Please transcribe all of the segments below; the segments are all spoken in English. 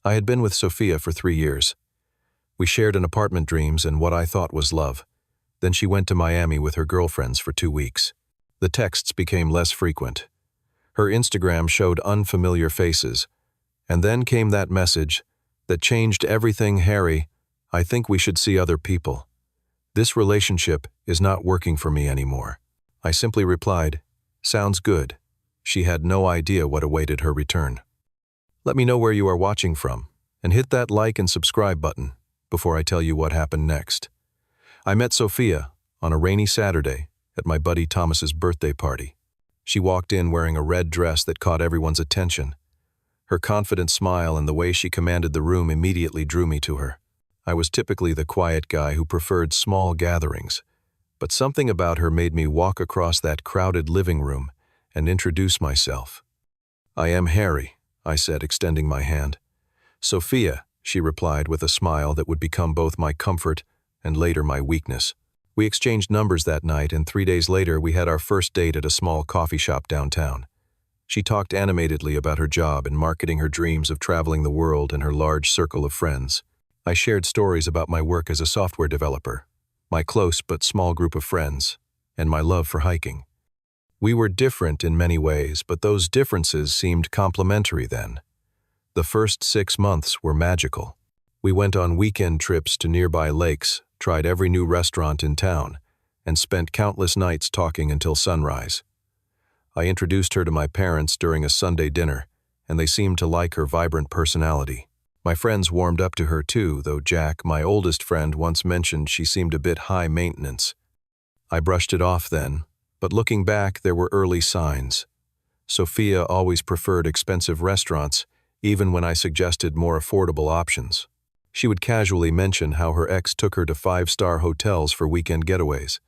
I had been with Sophia for 3 years. We shared an apartment dreams and what I thought was love. Then she went to Miami with her girlfriends for 2 weeks. The texts became less frequent. Her Instagram showed unfamiliar faces. And then came that message that changed everything. Harry, I think we should see other people. This relationship is not working for me anymore. I simply replied, sounds good. She had no idea what awaited her return. Let me know where you are watching from, and hit that like and subscribe button before I tell you what happened next. I met Sophia on a rainy Saturday at my buddy Thomas's birthday party. She walked in wearing a red dress that caught everyone's attention. Her confident smile and the way she commanded the room immediately drew me to her. I was typically the quiet guy who preferred small gatherings, but something about her made me walk across that crowded living room and introduce myself. I am Harry, I said, extending my hand. Sophia, she replied with a smile that would become both my comfort and later my weakness. We exchanged numbers that night, and 3 days later we had our first date at a small coffee shop downtown. She talked animatedly about her job and marketing, her dreams of traveling the world and her large circle of friends. I shared stories about my work as a software developer, my close but small group of friends, and my love for hiking. We were different in many ways, but those differences seemed complementary then. The first 6 months were magical. We went on weekend trips to nearby lakes, tried every new restaurant in town, and spent countless nights talking until sunrise. I introduced her to my parents during a Sunday dinner, and they seemed to like her vibrant personality. My friends warmed up to her too, though Jack, my oldest friend, once mentioned she seemed a bit high maintenance. I brushed it off then, but looking back there were early signs. Sophia always preferred expensive restaurants, even when I suggested more affordable options. She would casually mention how her ex took her to 5-star hotels for weekend getaways.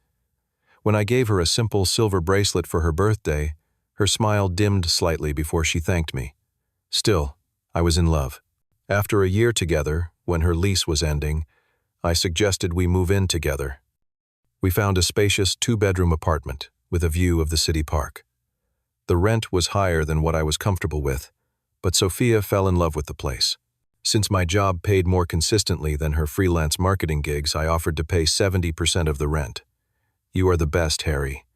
When I gave her a simple silver bracelet for her birthday, her smile dimmed slightly before she thanked me. Still, I was in love. After a year together, when her lease was ending, I suggested we move in together. We found a spacious 2-bedroom apartment with a view of the city park. The rent was higher than what I was comfortable with, but Sophia fell in love with the place. Since my job paid more consistently than her freelance marketing gigs, I offered to pay 70% of the rent. You are the best, Harry.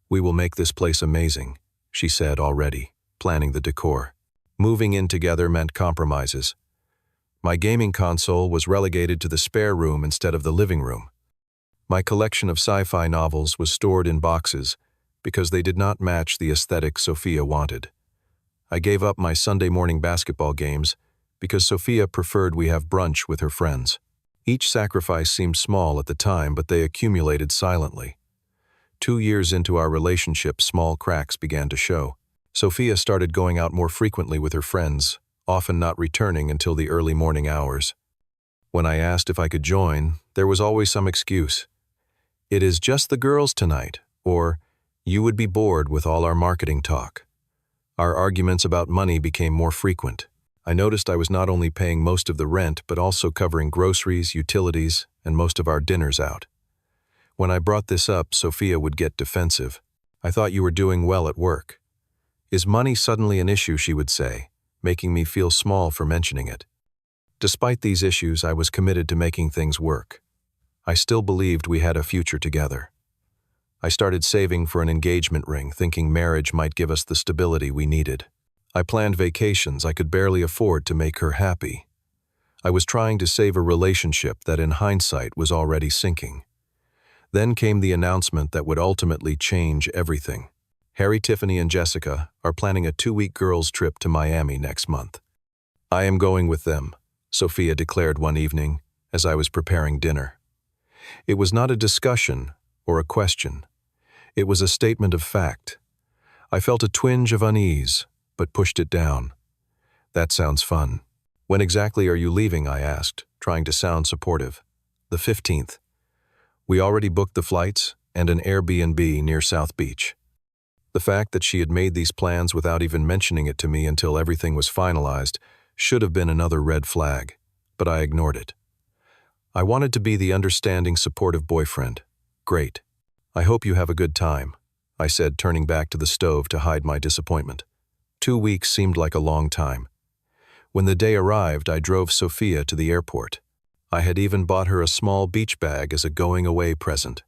We will make this place amazing, she said already, planning the decor. Moving in together meant compromises. My gaming console was relegated to the spare room instead of the living room. My collection of sci-fi novels was stored in boxes because they did not match the aesthetic Sophia wanted. I gave up my Sunday morning basketball games because Sophia preferred we have brunch with her friends. Each sacrifice seemed small at the time, but they accumulated silently. 2 years into our relationship, small cracks began to show. Sophia started going out more frequently with her friends, often not returning until the early morning hours. When I asked if I could join, there was always some excuse. It is just the girls tonight, or you would be bored with all our marketing talk. Our arguments about money became more frequent. I noticed I was not only paying most of the rent, but also covering groceries, utilities, and most of our dinners out. When I brought this up, Sophia would get defensive. I thought you were doing well at work. Is money suddenly an issue, she would say, making me feel small for mentioning it. Despite these issues, I was committed to making things work. I still believed we had a future together. I started saving for an engagement ring, thinking marriage might give us the stability we needed. I planned vacations I could barely afford to make her happy. I was trying to save a relationship that in hindsight was already sinking. Then came the announcement that would ultimately change everything. Harry, Tiffany, and Jessica are planning a 2-week girls' trip to Miami next month. I am going with them, Sophia declared one evening as I was preparing dinner. It was not a discussion or a question. It was a statement of fact. I felt a twinge of unease, but pushed it down. That sounds fun. When exactly are you leaving? I asked, trying to sound supportive. The 15th. We already booked the flights and an Airbnb near South Beach. The fact that she had made these plans without even mentioning it to me until everything was finalized should have been another red flag, but I ignored it. I wanted to be the understanding, supportive boyfriend. Great. I hope you have a good time, I said, turning back to the stove to hide my disappointment. 2 weeks seemed like a long time. When the day arrived, I drove Sophia to the airport. I had even bought her a small beach bag as a going-away present.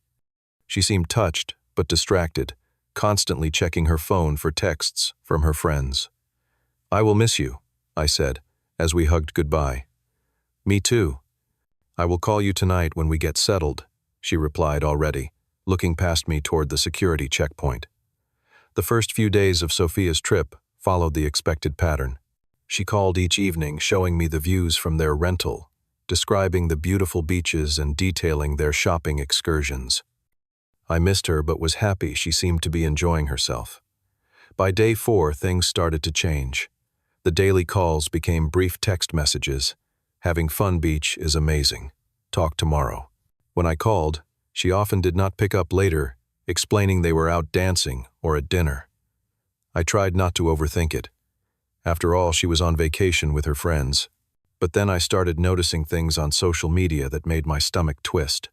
She seemed touched, but distracted, constantly checking her phone for texts from her friends. "I will miss you," I said, as we hugged goodbye. "Me too. I will call you tonight when we get settled," she replied already, looking past me toward the security checkpoint. The first few days of Sophia's trip followed the expected pattern. She called each evening, showing me the views from their rental, describing the beautiful beaches and detailing their shopping excursions. I missed her but was happy she seemed to be enjoying herself. By day 4, things started to change. The daily calls became brief text messages. "Having fun, beach is amazing. Talk tomorrow." When I called, she often did not pick up later, explaining they were out dancing or at dinner. I tried not to overthink it. After all, she was on vacation with her friends. But then I started noticing things on social media that made my stomach twist.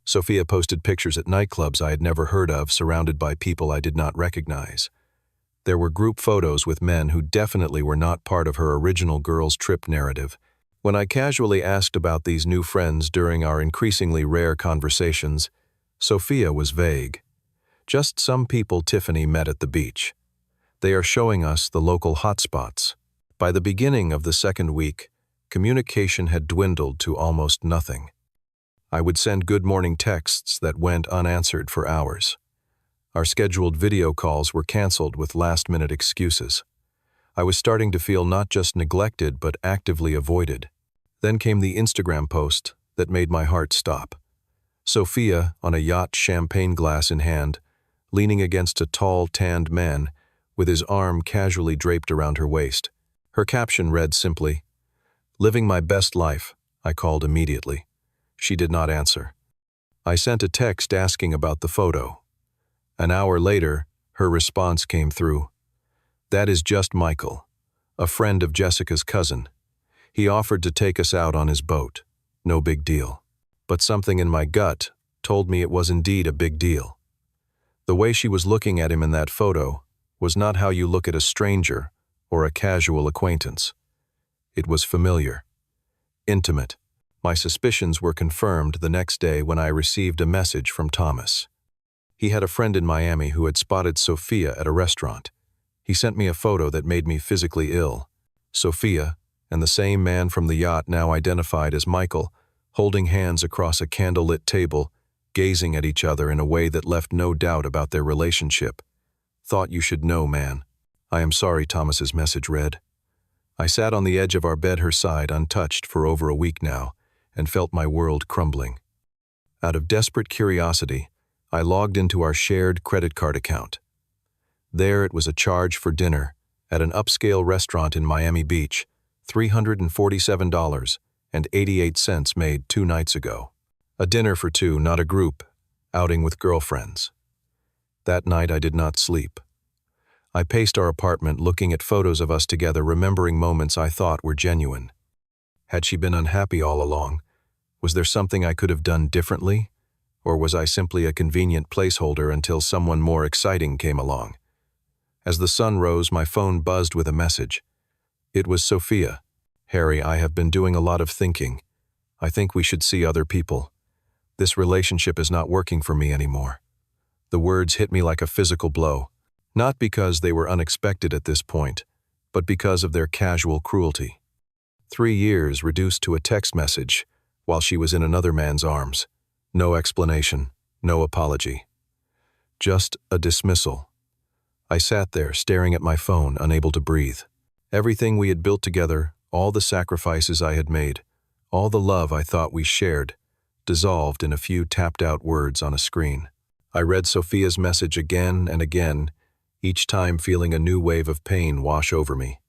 Sophia posted pictures at nightclubs I had never heard of, surrounded by people I did not recognize. There were group photos with men who definitely were not part of her original girls' trip narrative. When I casually asked about these new friends during our increasingly rare conversations, Sophia was vague. "Just some people Tiffany met at the beach. They are showing us the local hotspots." By the beginning of the second week, communication had dwindled to almost nothing. I would send good morning texts that went unanswered for hours. Our scheduled video calls were canceled with last-minute excuses. I was starting to feel not just neglected but actively avoided. Then came the Instagram post that made my heart stop. Sophia, on a yacht, champagne glass in hand, leaning against a tall, tanned man, with his arm casually draped around her waist. Her caption read simply, "Living my best life." I called immediately. She did not answer. I sent a text asking about the photo. An hour later, her response came through. "That is just Michael, a friend of Jessica's cousin. He offered to take us out on his boat. No big deal." But something in my gut told me it was indeed a big deal. The way she was looking at him in that photo was not how you look at a stranger or a casual acquaintance. It was familiar, intimate. My suspicions were confirmed the next day when I received a message from Thomas. He had a friend in Miami who had spotted Sophia at a restaurant. He sent me a photo that made me physically ill. Sophia, and the same man from the yacht now identified as Michael, holding hands across a candlelit table, gazing at each other in a way that left no doubt about their relationship. "Thought you should know, man." "I am sorry," Thomas's message read. I sat on the edge of our bed her side, untouched for over a week now, and felt my world crumbling. Out of desperate curiosity, I logged into our shared credit card account. There it was a charge for dinner at an upscale restaurant in Miami Beach, $347.88 made 2 nights ago. A dinner for 2, not a group, outing with girlfriends. That night I did not sleep. I paced our apartment looking at photos of us together, remembering moments I thought were genuine. Had she been unhappy all along? Was there something I could have done differently? Or was I simply a convenient placeholder until someone more exciting came along? As the sun rose, my phone buzzed with a message. It was Sophia. "Harry, I have been doing a lot of thinking. I think we should see other people. This relationship is not working for me anymore." The words hit me like a physical blow, not because they were unexpected at this point, but because of their casual cruelty. 3 years reduced to a text message while she was in another man's arms. No explanation, no apology. Just a dismissal. I sat there, staring at my phone, unable to breathe. Everything we had built together, all the sacrifices I had made, all the love I thought we shared, dissolved in a few tapped-out words on a screen. I read Sophia's message again and again, each time feeling a new wave of pain wash over me.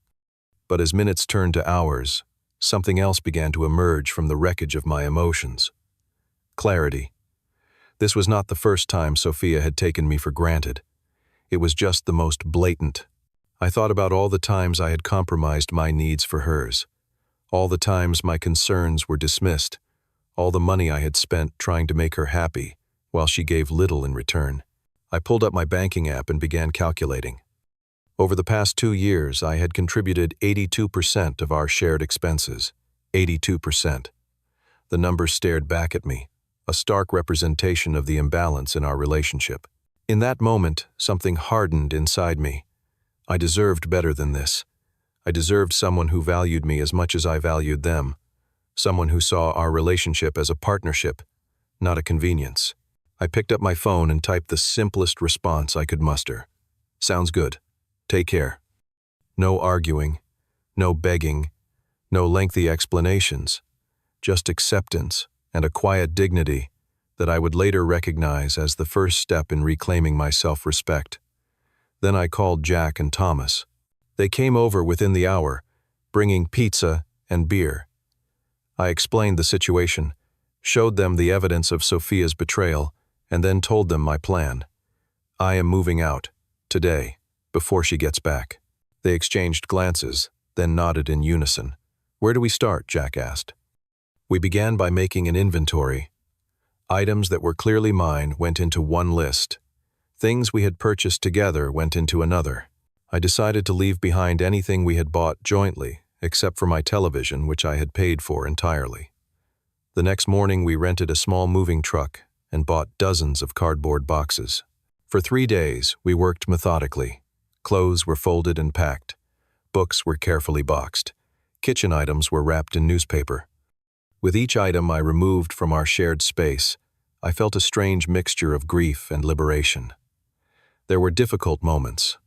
But as minutes turned to hours, something else began to emerge from the wreckage of my emotions. Clarity. This was not the first time Sophia had taken me for granted. It was just the most blatant. I thought about all the times I had compromised my needs for hers, all the times my concerns were dismissed, all the money I had spent trying to make her happy, while she gave little in return. I pulled up my banking app and began calculating. Over the past 2 years, I had contributed 82% of our shared expenses. 82%. The number stared back at me, a stark representation of the imbalance in our relationship. In that moment, something hardened inside me. I deserved better than this. I deserved someone who valued me as much as I valued them. Someone who saw our relationship as a partnership, not a convenience. I picked up my phone and typed the simplest response I could muster. Sounds good. Take care. No arguing, no begging, no lengthy explanations, just acceptance and a quiet dignity that I would later recognize as the first step in reclaiming my self-respect. Then I called Jack and Thomas. They came over within the hour, bringing pizza and beer. I explained the situation, showed them the evidence of Sophia's betrayal, and then told them my plan. I am moving out, today, before she gets back. They exchanged glances, then nodded in unison. Where do we start? Jack asked. We began by making an inventory. Items that were clearly mine went into one list. Things we had purchased together went into another. I decided to leave behind anything we had bought jointly, except for my television, which I had paid for entirely. The next morning, we rented a small moving truck and bought dozens of cardboard boxes. For 3 days, we worked methodically. Clothes were folded and packed. Books were carefully boxed. Kitchen items were wrapped in newspaper. With each item I removed from our shared space, I felt a strange mixture of grief and liberation. There were difficult moments.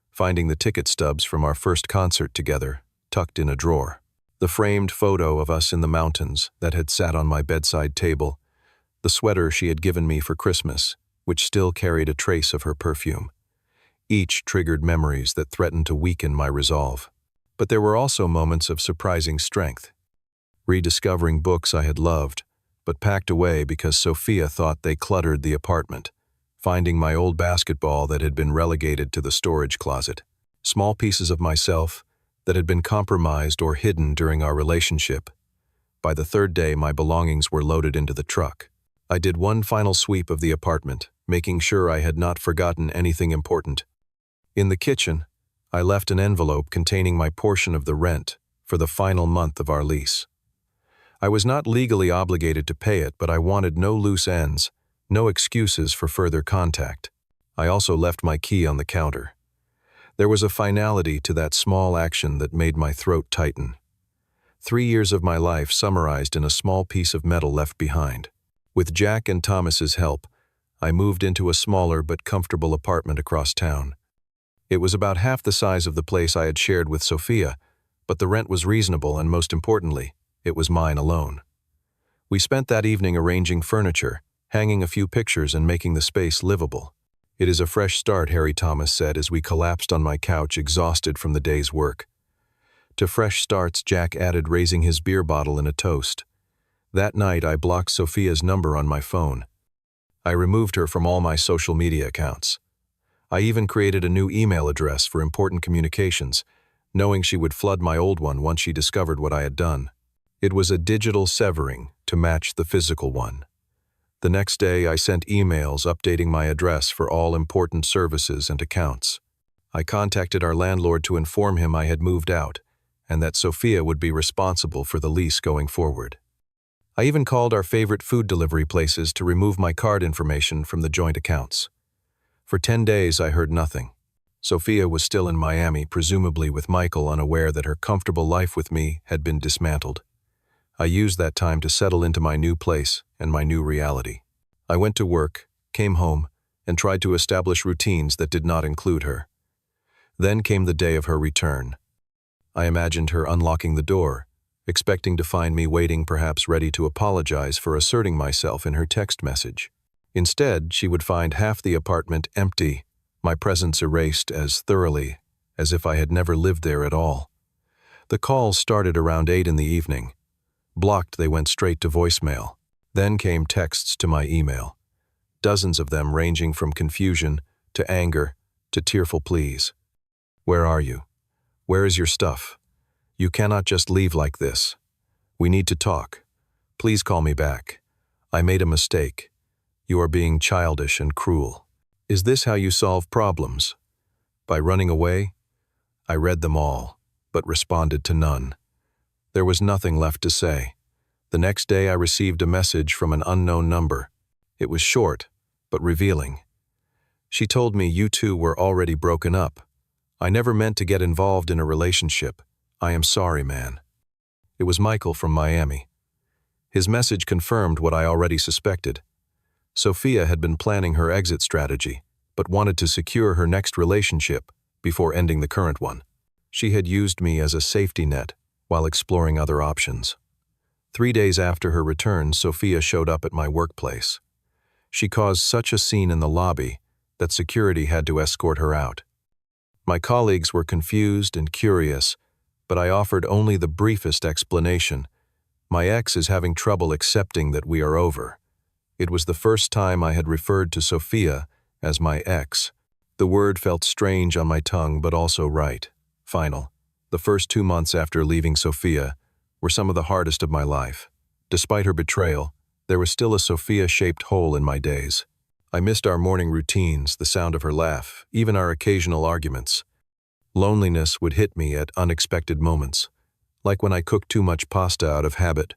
Finding the ticket stubs from our first concert together, tucked in a drawer. The framed photo of us in the mountains that had sat on my bedside table. The sweater she had given me for Christmas, which still carried a trace of her perfume. Each triggered memories that threatened to weaken my resolve. But there were also moments of surprising strength. Rediscovering books I had loved, but packed away because Sophia thought they cluttered the apartment. Finding my old basketball that had been relegated to the storage closet. Small pieces of myself that had been compromised or hidden during our relationship. By the 3rd day, my belongings were loaded into the truck. I did one final sweep of the apartment, making sure I had not forgotten anything important. In the kitchen, I left an envelope containing my portion of the rent for the final month of our lease. I was not legally obligated to pay it, but I wanted no loose ends, no excuses for further contact. I also left my key on the counter. There was a finality to that small action that made my throat tighten. 3 years of my life summarized in a small piece of metal left behind. With Jack and Thomas's help, I moved into a smaller but comfortable apartment across town. It was about half the size of the place I had shared with Sophia, but the rent was reasonable and, most importantly, it was mine alone. We spent that evening arranging furniture, hanging a few pictures and making the space livable. It is a fresh start, Harry Thomas said as we collapsed on my couch exhausted from the day's work. To fresh starts, Jack added, raising his beer bottle in a toast. That night, I blocked Sophia's number on my phone. I removed her from all my social media accounts. I even created a new email address for important communications, knowing she would flood my old one once she discovered what I had done. It was a digital severing to match the physical one. The next day, I sent emails updating my address for all important services and accounts. I contacted our landlord to inform him I had moved out and that Sophia would be responsible for the lease going forward. I even called our favorite food delivery places to remove my card information from the joint accounts. For 10 days, I heard nothing. Sophia was still in Miami, presumably with Michael, unaware that her comfortable life with me had been dismantled. I used that time to settle into my new place and my new reality. I went to work, came home, and tried to establish routines that did not include her. Then came the day of her return. I imagined her unlocking the door, expecting to find me waiting, perhaps ready to apologize for asserting myself in her text message. Instead, she would find half the apartment empty, my presence erased as thoroughly as if I had never lived there at all. The calls started around 8 in the evening. Blocked, they went straight to voicemail. Then came texts to my email. Dozens of them ranging from confusion to anger to tearful pleas. Where are you? Where is your stuff? You cannot just leave like this. We need to talk. Please call me back. I made a mistake. You are being childish and cruel. Is this how you solve problems? By running away? I read them all, but responded to none. There was nothing left to say. The next day I received a message from an unknown number. It was short, but revealing. She told me you two were already broken up. I never meant to get involved in a relationship. I am sorry, man. It was Michael from Miami. His message confirmed what I already suspected. Sophia had been planning her exit strategy, but wanted to secure her next relationship before ending the current one. She had used me as a safety net while exploring other options. 3 days after her return, Sophia showed up at my workplace. She caused such a scene in the lobby that security had to escort her out. My colleagues were confused and curious, but I offered only the briefest explanation. My ex is having trouble accepting that we are over. It was the first time I had referred to Sophia as my ex. The word felt strange on my tongue, but also right. Final. The first 2 months after leaving Sophia were some of the hardest of my life. Despite her betrayal, there was still a Sophia-shaped hole in my days. I missed our morning routines, the sound of her laugh, even our occasional arguments. Loneliness would hit me at unexpected moments, like when I cooked too much pasta out of habit,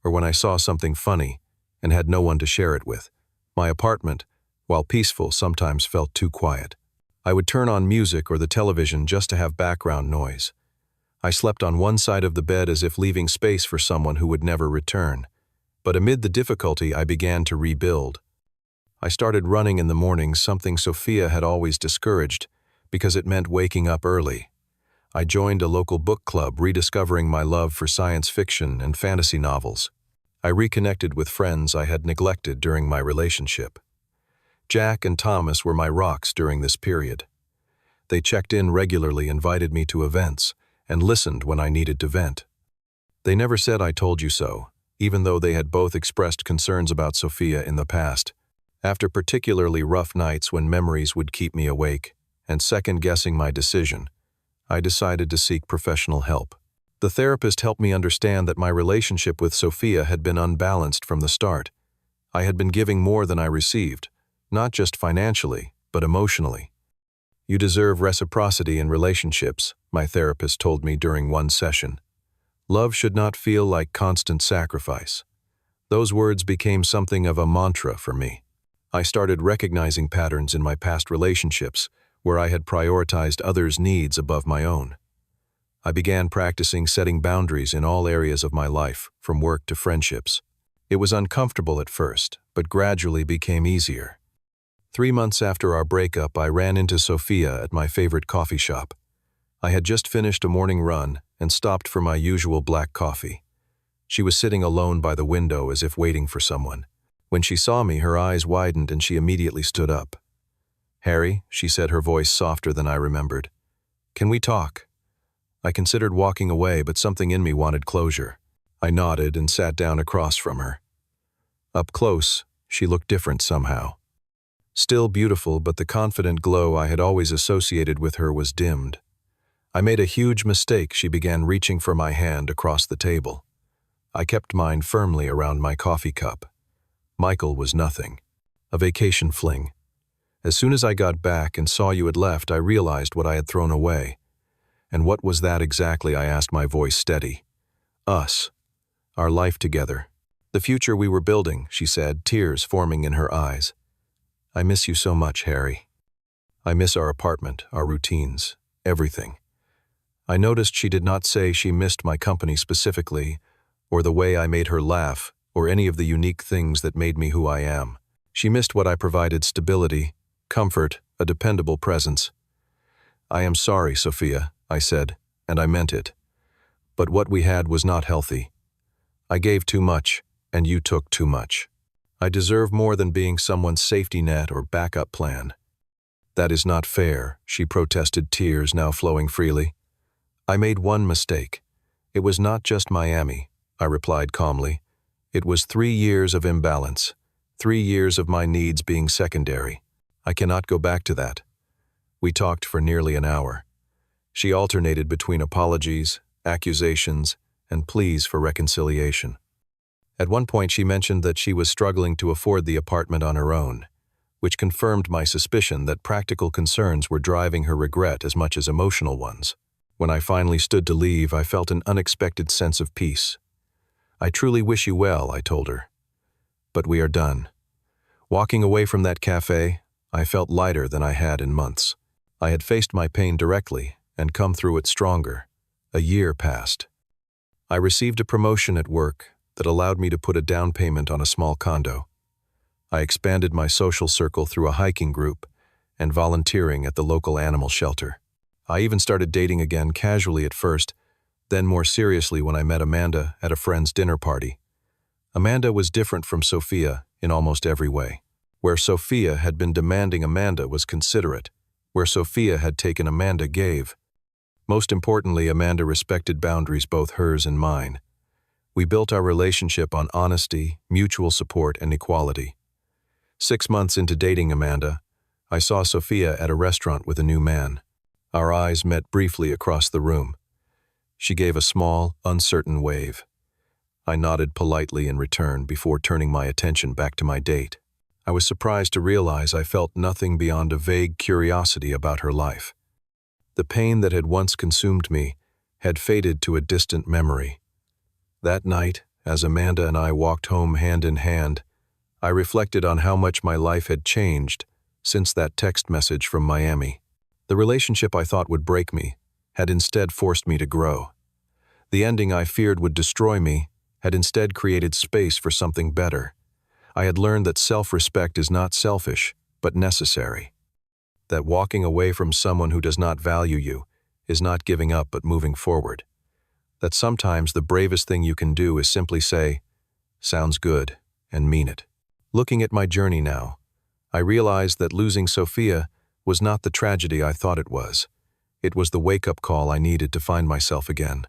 or when I saw something funny and had no one to share it with. My apartment, while peaceful, sometimes felt too quiet. I would turn on music or the television just to have background noise. I slept on one side of the bed as if leaving space for someone who would never return. But amid the difficulty, I began to rebuild. I started running in the mornings, something Sophia had always discouraged, because it meant waking up early. I joined a local book club, rediscovering my love for science fiction and fantasy novels. I reconnected with friends I had neglected during my relationship. Jack and Thomas were my rocks during this period. They checked in regularly, invited me to events, and listened when I needed to vent. They never said "I told you so," even though they had both expressed concerns about Sophia in the past. After particularly rough nights when memories would keep me awake and second-guessing my decision, I decided to seek professional help. The therapist helped me understand that my relationship with Sophia had been unbalanced from the start. I had been giving more than I received, not just financially, but emotionally. "You deserve reciprocity in relationships," my therapist told me during one session. "Love should not feel like constant sacrifice." Those words became something of a mantra for me. I started recognizing patterns in my past relationships where I had prioritized others' needs above my own. I began practicing setting boundaries in all areas of my life, from work to friendships. It was uncomfortable at first, but gradually became easier. 3 months after our breakup, I ran into Sophia at my favorite coffee shop. I had just finished a morning run and stopped for my usual black coffee. She was sitting alone by the window as if waiting for someone. When she saw me, her eyes widened and she immediately stood up. "Harry," she said, her voice softer than I remembered. "Can we talk?" I considered walking away, but something in me wanted closure. I nodded and sat down across from her. Up close, she looked different somehow. Still beautiful, but the confident glow I had always associated with her was dimmed. I made a huge mistake. She began reaching for my hand across the table. I kept mine firmly around my coffee cup. Michael was nothing. A vacation fling. As soon as I got back and saw you had left, I realized what I had thrown away. "And what was that exactly?" I asked, my voice steady. "Us. Our life together. The future we were building," she said, tears forming in her eyes. "I miss you so much, Harry. I miss our apartment, our routines, everything." I noticed she did not say she missed my company specifically, or the way I made her laugh, or any of the unique things that made me who I am. She missed what I provided: stability, comfort, a dependable presence. "I am sorry, Sophia," I said, and I meant it. "But what we had was not healthy. I gave too much, and you took too much. I deserve more than being someone's safety net or backup plan." "That is not fair," she protested, tears now flowing freely. "I made one mistake. It was not just Miami," I replied calmly. "It was 3 years of imbalance, 3 years of my needs being secondary. I cannot go back to that." We talked for nearly an hour. She alternated between apologies, accusations, and pleas for reconciliation. At one point, she mentioned that she was struggling to afford the apartment on her own, which confirmed my suspicion that practical concerns were driving her regret as much as emotional ones. When I finally stood to leave, I felt an unexpected sense of peace. "I truly wish you well," I told her. "But we are done." Walking away from that cafe, I felt lighter than I had in months. I had faced my pain directly and come through it stronger. A year passed. I received a promotion at work that allowed me to put a down payment on a small condo. I expanded my social circle through a hiking group and volunteering at the local animal shelter. I even started dating again casually at first, then more seriously when I met Amanda at a friend's dinner party. Amanda was different from Sophia in almost every way. Where Sophia had been demanding, Amanda was considerate. Where Sophia had taken, Amanda gave. Most importantly, Amanda respected boundaries, both hers and mine. We built our relationship on honesty, mutual support, and equality. 6 months into dating Amanda, I saw Sophia at a restaurant with a new man. Our eyes met briefly across the room. She gave a small, uncertain wave. I nodded politely in return before turning my attention back to my date. I was surprised to realize I felt nothing beyond a vague curiosity about her life. The pain that had once consumed me had faded to a distant memory. That night, as Amanda and I walked home hand in hand, I reflected on how much my life had changed since that text message from Miami. The relationship I thought would break me had instead forced me to grow. The ending I feared would destroy me had instead created space for something better. I had learned that self-respect is not selfish, but necessary. That walking away from someone who does not value you is not giving up but moving forward. That sometimes the bravest thing you can do is simply say, "Sounds good," and mean it. Looking at my journey now, I realized that losing Sophia was not the tragedy I thought it was. It was the wake-up call I needed to find myself again,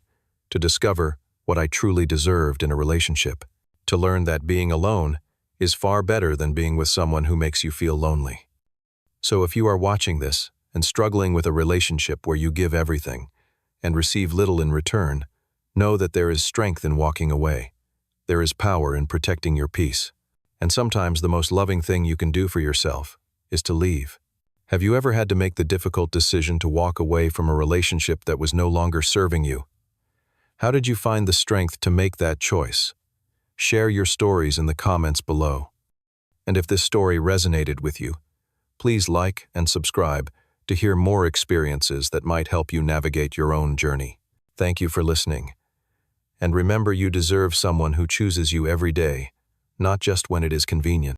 to discover what I truly deserved in a relationship, to learn that being alone is far better than being with someone who makes you feel lonely. So if you are watching this and struggling with a relationship where you give everything and receive little in return, know that there is strength in walking away. There is power in protecting your peace. And sometimes the most loving thing you can do for yourself is to leave. Have you ever had to make the difficult decision to walk away from a relationship that was no longer serving you? How did you find the strength to make that choice? Share your stories in the comments below. And if this story resonated with you, please like and subscribe to hear more experiences that might help you navigate your own journey. Thank you for listening. And remember, you deserve someone who chooses you every day, not just when it is convenient.